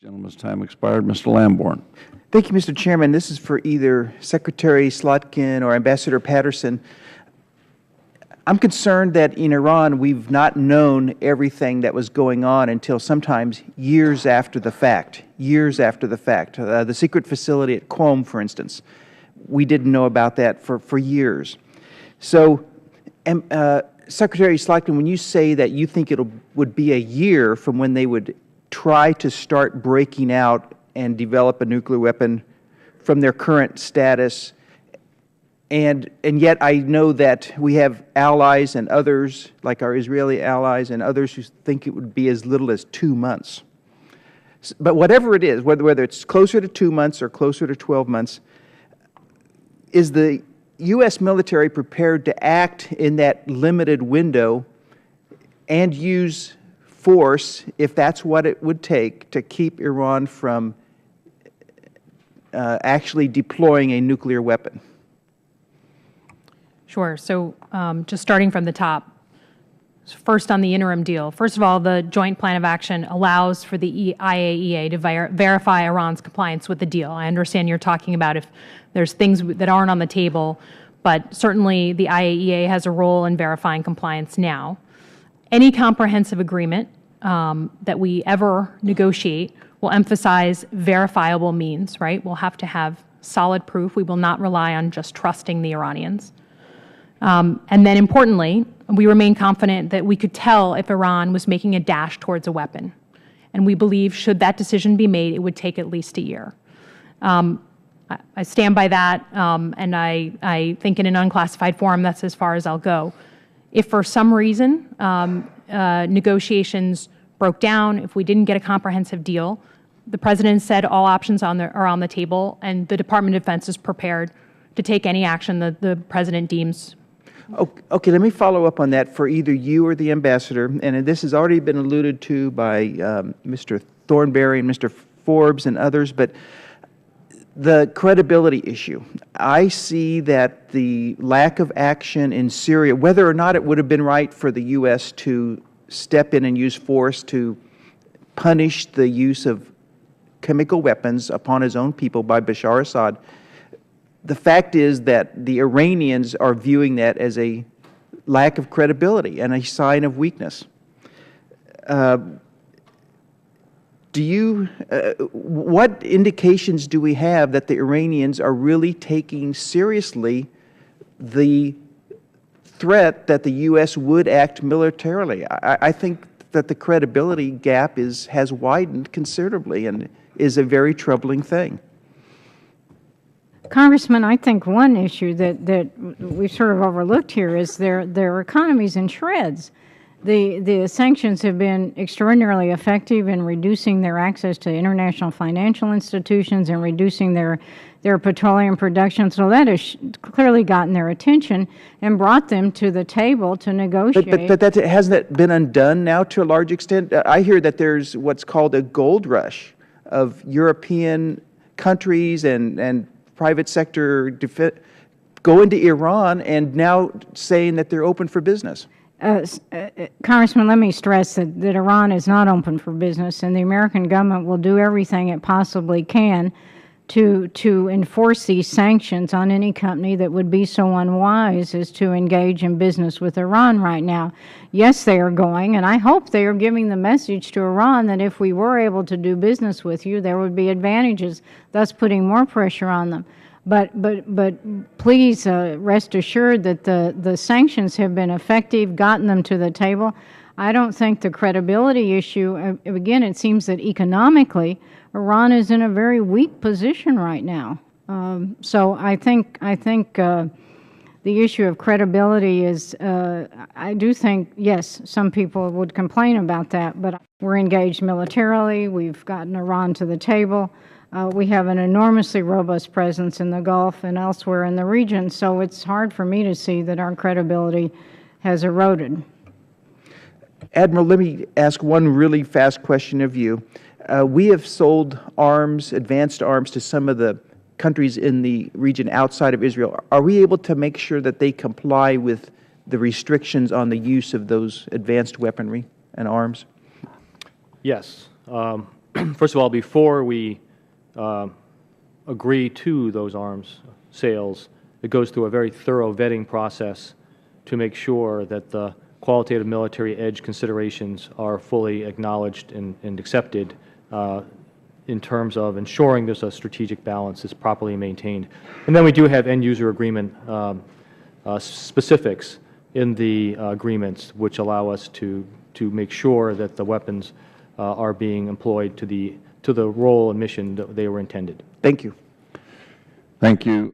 Gentleman's time expired. Mr. Lamborn. Thank you, Mr. Chairman. This is for either Secretary Slotkin or Ambassador Patterson. I'm concerned that in Iran we've not known everything that was going on until sometimes years after the fact. The secret facility at Qom, for instance, we didn't know about that for years. So, Secretary Slotkin, when you say that you think it would be a year from when they would try to start breaking out and develop a nuclear weapon from their current status, and yet I know that we have allies and others, like our Israeli allies and others, who think it would be as little as 2 months. But whatever it is, whether it's closer to 2 months or closer to 12 months, is the U.S. military prepared to act in that limited window and use force, if that's what it would take, to keep Iran from actually deploying a nuclear weapon? Sure. So just starting from the top, first on the interim deal. First of all, the Joint Plan of Action allows for the IAEA to verify Iran's compliance with the deal. I understand you're talking about if there's things that aren't on the table, but certainly the IAEA has a role in verifying compliance now. Any comprehensive agreement that we ever negotiate will emphasize verifiable means, right? We'll have to have solid proof. We will not rely on just trusting the Iranians. And then importantly, we remain confident that we could tell if Iran was making a dash towards a weapon. And we believe should that decision be made, it would take at least a year. I stand by that, and I think in an unclassified forum, that's as far as I'll go. If for some reason negotiations broke down, if we didn't get a comprehensive deal, the President said all options are on the table, and the Department of Defense is prepared to take any action that the President deems. Okay, let me follow up on that for either you or the Ambassador, and this has already been alluded to by Mr. Thornberry and Mr. Forbes and others, but the credibility issue. I see that the lack of action in Syria, whether or not it would have been right for the U.S. to step in and use force to punish the use of chemical weapons upon his own people by Bashar Assad, the fact is that the Iranians are viewing that as a lack of credibility and a sign of weakness. What indications do we have that the Iranians are really taking seriously the threat that the U.S. would act militarily? I think that the credibility gap has widened considerably and is a very troubling thing. Congressman, I think one issue that we've sort of overlooked here is their economy's in shreds. The sanctions have been extraordinarily effective in reducing their access to international financial institutions and reducing their petroleum production. So that has clearly gotten their attention and brought them to the table to negotiate. But hasn't that been undone now to a large extent? I hear that there's what's called a gold rush of European countries and private sector go into Iran and now saying that they're open for business. Congressman, let me stress that Iran is not open for business, and the American government will do everything it possibly can to enforce these sanctions on any company that would be so unwise as to engage in business with Iran right now. Yes, they are going, and I hope they are giving the message to Iran that if we were able to do business with you, there would be advantages, thus putting more pressure on them. But please rest assured that the sanctions have been effective, gotten them to the table. I don't think the credibility issue, again, it seems that economically, Iran is in a very weak position right now. So I think the issue of credibility is, I do think, yes, some people would complain about that, but we're engaged militarily. We've gotten Iran to the table. We have an enormously robust presence in the Gulf and elsewhere in the region, so it's hard for me to see that our credibility has eroded. Admiral, let me ask one really fast question of you. We have sold arms, advanced arms, to some of the countries in the region outside of Israel. Are we able to make sure that they comply with the restrictions on the use of those advanced weaponry and arms? Yes. first of all, before we agree to those arms sales, it goes through a very thorough vetting process to make sure that the qualitative military edge considerations are fully acknowledged and accepted in terms of ensuring there's a strategic balance is properly maintained. And then we do have end-user agreement specifics in the agreements which allow us to make sure that the weapons are being employed to the role and mission that they were intended. Thank you. Thank you.